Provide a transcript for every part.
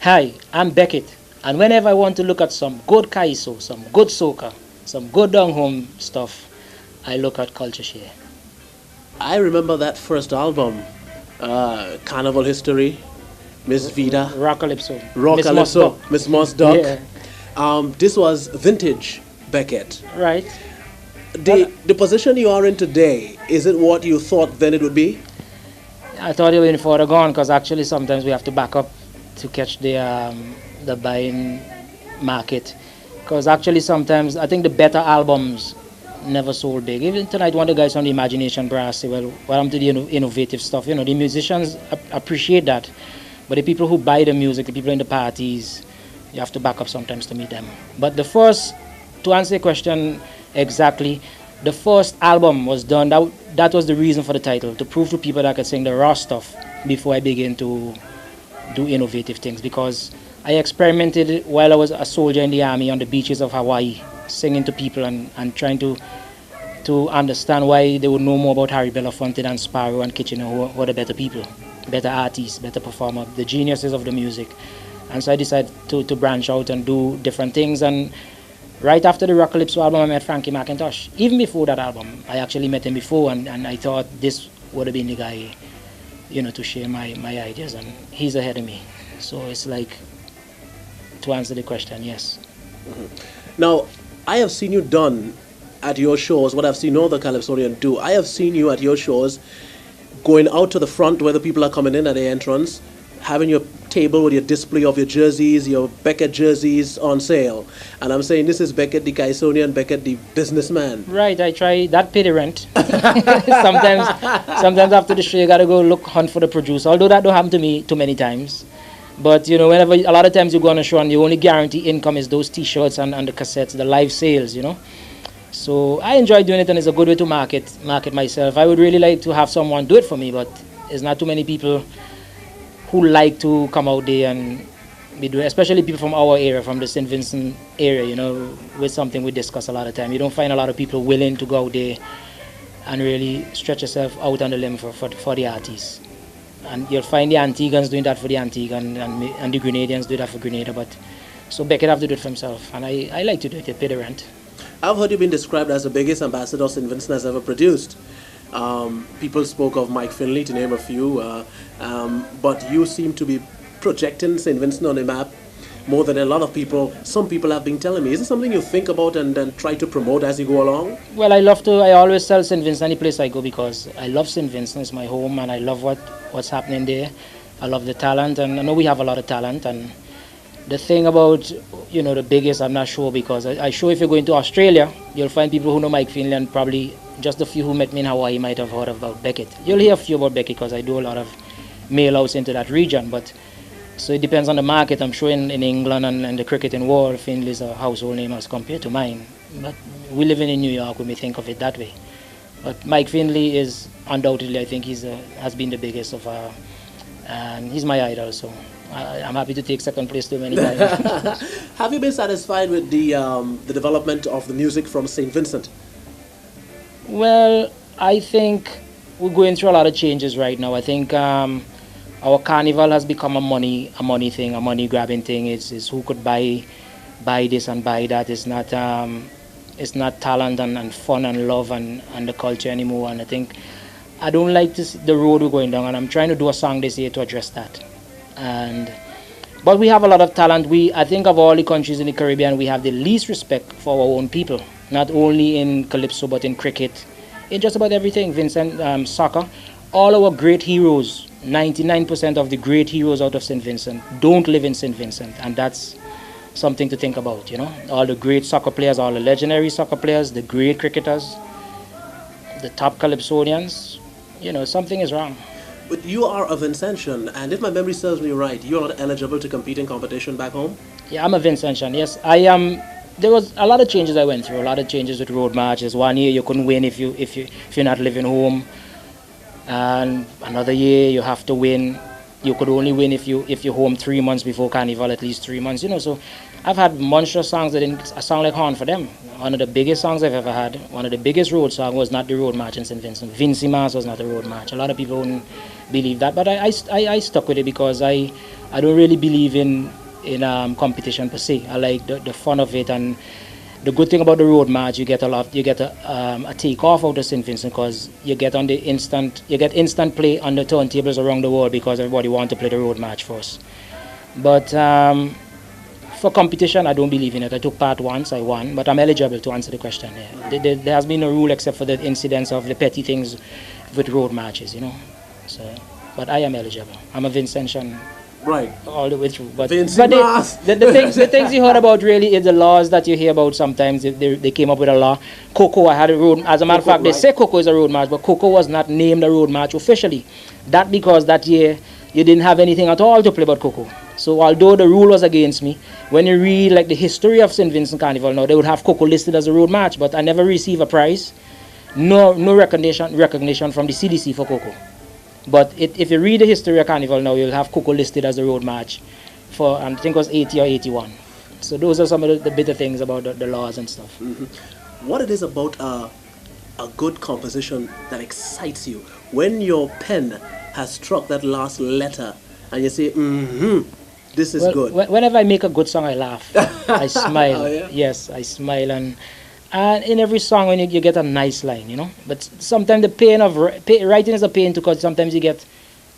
Hi, I'm Beckett, and whenever I want to look at some good kaiso, some good soca, some good down home stuff, I look at CultureShare. I remember that first album, Carnival History, Miss Vida, Rock Calypso, Rock Miss Moss Calypso, Duck. Miss Moss Duck. Yeah, This was vintage Beckett. right. The position you are in today, is it what you thought then it would be? I thought you were in further gone because actually sometimes we have to back up to catch the buying market. Because actually sometimes I think the better albums never sold big. Even tonight, one of the guys on the Imagination Brass say, well, what happened to the innovative stuff? You know, the musicians appreciate that. But the people who buy the music, the people in the parties, you have to back up sometimes to meet them. But the first, to answer your question exactly, the first album was done, that was the reason for the title, to prove to people that I could sing the raw stuff before I begin to do innovative things. Because I experimented while I was a soldier in the army on the beaches of Hawaii, singing to people and trying to understand why they would know more about Harry Belafonte than Sparrow and Kitchener, who are the better people, better artists, better performer, the geniuses of the music. And so I decided to branch out and do different things. And right after the Rock Calypso album, I met Frankie McIntosh. Even before that album, I actually met him before, and I thought this would have been the guy, you know, to share my ideas, and he's ahead of me. So it's like, to answer the question, yes. Now, I have seen you done at your shows, what I've seen other Calypsonians do. I have seen you at your shows going out to the front where the people are coming in at the entrance, having your table with your display of your jerseys, your Beckett jerseys on sale. And I'm saying this is Beckett the Caisonian, Beckett the businessman. Right, I try that, pay the rent. sometimes after the show you gotta go hunt for the producer. Although that don't happen to me too many times. But you know, whenever a lot of times you go on a show and the only guarantee income is those T-shirts and the cassettes, the live sales, you know. So I enjoy doing it, and it's a good way to market myself. I would really like to have someone do it for me, but there's not too many people who like to come out there and be doing, especially people from our area, from the St. Vincent area, you know, with something we discuss a lot of time. You don't find a lot of people willing to go out there and really stretch yourself out on the limb for the artists. And you'll find the Antiguans doing that for the Antiguan, and the Grenadians do that for Grenada. But so Beckett have to do it for himself, and I like to do it. I pay the rent. I've heard you been described as the biggest ambassador St. Vincent has ever produced. People spoke of Mike Finley, to name a few, but you seem to be projecting St. Vincent on the map more than a lot of people. Some people have been telling me. Is it something you think about and try to promote as you go along? Well, I always tell St. Vincent any place I go, because I love St. Vincent. It's my home, and I love what's happening there. I love the talent, and I know we have a lot of talent. And the thing about, you know, the biggest, I'm not sure, because I sure if you're going to Australia, you'll find people who know Mike Finley, and probably just a few who met me in Hawaii might have heard about Beckett. You'll hear a few about Beckett because I do a lot of mail outs into that region. But so it depends on the market. I'm sure in England and the cricketing world, Finley's a household name as compared to mine. But we living in New York, we may think of it that way. But Mike Finley is undoubtedly, I think has been the biggest of our, and he's my idol. So I'm happy to take second place too many times. Have you been satisfied with the development of the music from St. Vincent? Well, I think we're going through a lot of changes right now. I think our carnival has become a money thing, a money grabbing thing. It's who could buy this and buy that. It's not talent and fun and love and the culture anymore. And I think I don't like the road we're going down, and I'm trying to do a song this year to address that. But we have a lot of talent. I think of all the countries in the Caribbean, we have the least respect for our own people. Not only in calypso, but in cricket, in just about everything. Vincent, soccer, all our great heroes, 99% of the great heroes out of St. Vincent don't live in St. Vincent, and that's something to think about, you know. All the great soccer players, all the legendary soccer players, the great cricketers, the top calypsonians, you know, something is wrong. But you are a Vincentian, and if my memory serves me right, you're not eligible to compete in competition back home? Yeah, I'm a Vincentian, yes. I am. There was a lot of changes I went through, a lot of changes with road marches. 1 year you couldn't win if you're not living home, and another year you have to win. You could only win if you're home 3 months before Carnival, at least 3 months. You know, so I've had monstrous songs that didn't sound like horn for them. One of the biggest songs I've ever had, one of the biggest road songs was not the road march in St. Vincent. Vincy Mars was not a road march. A lot of people wouldn't believe that, but I stuck with it because I I don't really believe in competition per se. I like the fun of it, and the good thing about the road march, you get a take off out of St. Vincent, because you get instant play on the turntables around the world because everybody want to play the road march first. But for competition, I don't believe in it. I took part once, I won, but I'm eligible to answer the question. Yeah. There has been no rule except for the incidents of the petty things with road marches, you know. So, but I am eligible. I'm a Vincentian. Right. All the way through. But the things you heard about really is the laws that you hear about sometimes. They came up with a law. Cocoa, I had a road. As a matter of fact, they say Cocoa is a road march, but Cocoa was not named a road march officially. That because that year you didn't have anything at all to play but Cocoa. So although the rule was against me, when you read like the history of St. Vincent Carnival now, they would have Cocoa listed as a road march, but I never received a prize, no recognition from the CDC for Cocoa. But if you read the history of Carnival now, you'll have Cocoa listed as a road march for, I think it was 80 or 81. So those are some of the bitter things about the laws and stuff. Mm-hmm. What it is about a good composition that excites you, when your pen has struck that last letter and you say, this is good. Whenever I make a good song, I laugh. I smile. Oh, yeah? Yes, I smile. And in every song, when you get a nice line, you know. But sometimes the pain of writing is a pain too, because sometimes you get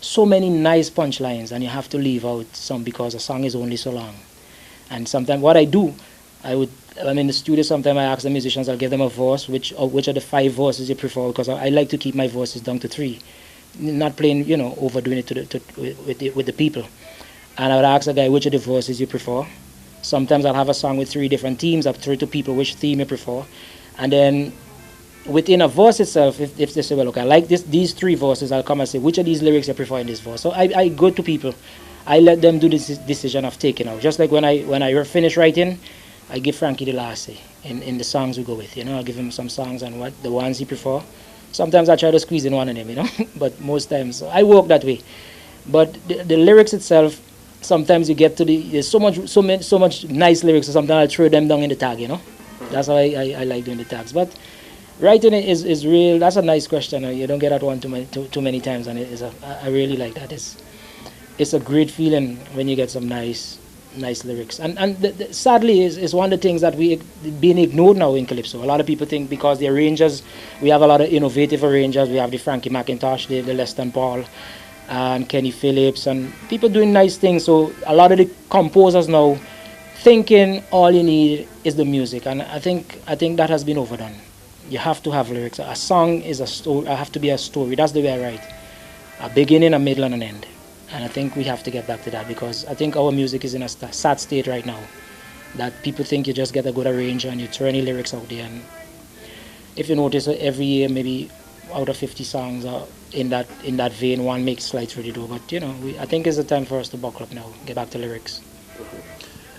so many nice punchlines and you have to leave out some because a song is only so long. And sometimes what I do, I'm in the studio, sometimes I ask the musicians, I'll give them a verse, which are the 5 verses you prefer, because I like to keep my verses down to 3. Not playing, you know, overdoing it with the people. And I would ask the guy, which of the verses you prefer. Sometimes I'll have a song with 3 different themes. I'll throw it to people which theme you prefer. And then within a verse itself, if they say, well, okay, I like these 3 verses, I'll come and say, which of these lyrics you prefer in this verse. So I go to people. I let them do this decision of taking out. Just like when I finish writing, I give Frankie the last say in the songs we go with. You know, I'll give him some songs and the ones he prefer. Sometimes I try to squeeze in one of them, you know, but most times I work that way. But the lyrics itself, sometimes you get to there's so much nice lyrics, so sometimes I'll throw them down in the tag, you know. That's how I like doing the tags. But writing is real. That's a nice question. You don't get that one too many times, and I really like that. It's a great feeling when you get some nice lyrics. And sadly is one of the things that we being ignored now in Calypso. A lot of people think because the arrangers, we have a lot of innovative arrangers. We have the Frankie McIntosh, the Leston Paul, and Kenny Phillips, and people doing nice things. So a lot of the composers now thinking all you need is the music, and I think that has been overdone. You have to have lyrics. A song is a story. I have to be a story. That's the way I write. A beginning, a middle, and an end. And I think we have to get back to that, because I think our music is in a sad state right now. That people think you just get a good arranger and you throw any lyrics out there. And if you notice, every year maybe out of 50 songs are in that vein, one makes slight through the door. But you know, I think it's the time for us to buckle up now, get back to lyrics.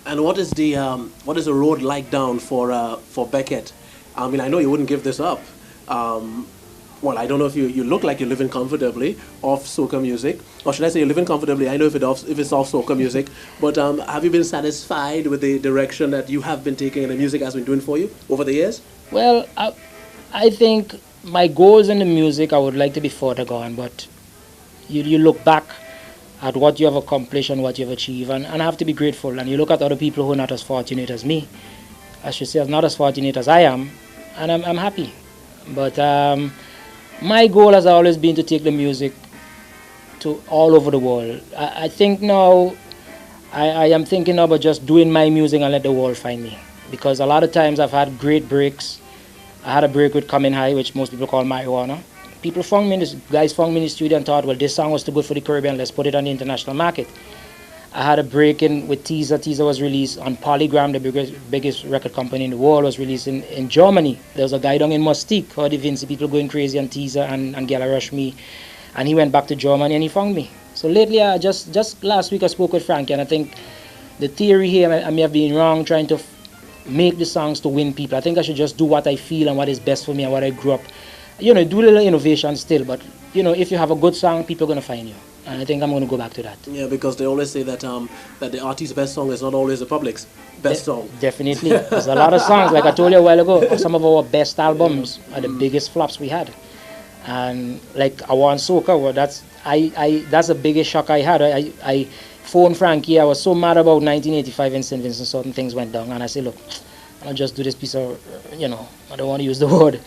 And what is the road like down for Beckett? I mean, I know you wouldn't give this up. Well, I don't know if you look like you're living comfortably off soca music, or should I say you're living comfortably? I know if it's off soca music, but have you been satisfied with the direction that you have been taking and the music has been doing for you over the years? Well, I think my goals in the music, I would like to be further gone, but you look back at what you have accomplished and what you have achieved, and I have to be grateful. And you look at other people who are not as fortunate as me, I should say, not as fortunate as I am, and I'm happy. But my goal has always been to take the music to all over the world. I think now, I am thinking about just doing my music and let the world find me. Because a lot of times I've had great breaks. I had a break with Coming High, which most people call Marijuana. Guys found me in the studio and thought, well, this song was too good for the Caribbean, let's put it on the international market. I had a break with Teaser. Teaser was released on Polygram, the biggest record company in the world, was released in Germany. There was a guy down in Mustique, heard the Vinci people going crazy on Teaser and Gala Rush Me. And he went back to Germany and he found me. So lately, just last week I spoke with Frankie, and I think the theory here, I may have been wrong trying to make the songs to win people. I think I should just do what I feel and what is best for me and what I grew up. You know, do a little innovation still, but you know, if you have a good song, people are going to find you. And I think I'm going to go back to that. Yeah, because they always say that that the artist's best song is not always the public's best song. Definitely. There's a lot of songs, like I told you a while ago, some of our best albums are the biggest flops we had. And like I Want Soca, well, that's the biggest shock I had. I phoned Frankie. I was so mad about 1985 in St. Vincent, certain things went down. And I said, look, I'll just do this piece of, I don't want to use the word.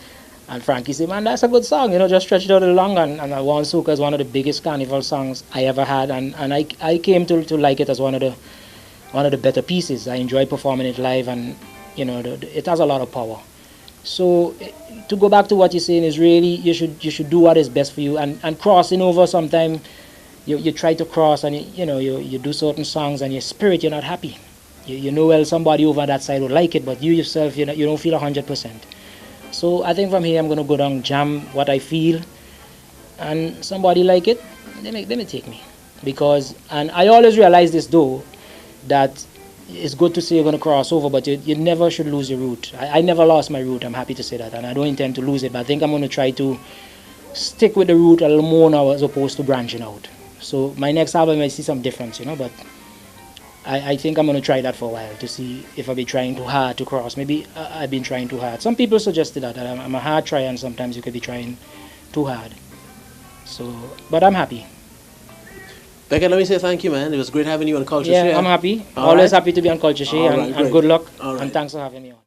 And Frankie said, man, that's a good song, just stretch it out a little longer. And I Want Soca is one of the biggest carnival songs I ever had. And I came to like it as one of the better pieces. I enjoy performing it live, and, it has a lot of power. So to go back to what you're saying is really, you should do what is best for you. And crossing over, sometimes you try to cross, and you do certain songs, and your spirit, you're not happy. Well, somebody over that side would like it, but you yourself, you don't feel 100%. So I think from here I'm going to go down, jam what I feel, and somebody like it, they may take me. And I always realize this though, that it's good to say you're going to cross over, but you never should lose your root. I never lost my root, I'm happy to say that, and I don't intend to lose it, but I think I'm going to try to stick with the root a little more now as opposed to branching out. So my next album I see some difference, but I think I'm going to try that for a while to see if I've been trying too hard to cross. Maybe I've been trying too hard. Some people suggested that I'm a hard try, and sometimes you could be trying too hard. So, but I'm happy. Beckett, let me say thank you, man. It was great having you on CultureShare. Yeah, I'm happy. Always happy to be on CultureShare, and good luck. All right. And thanks for having me on.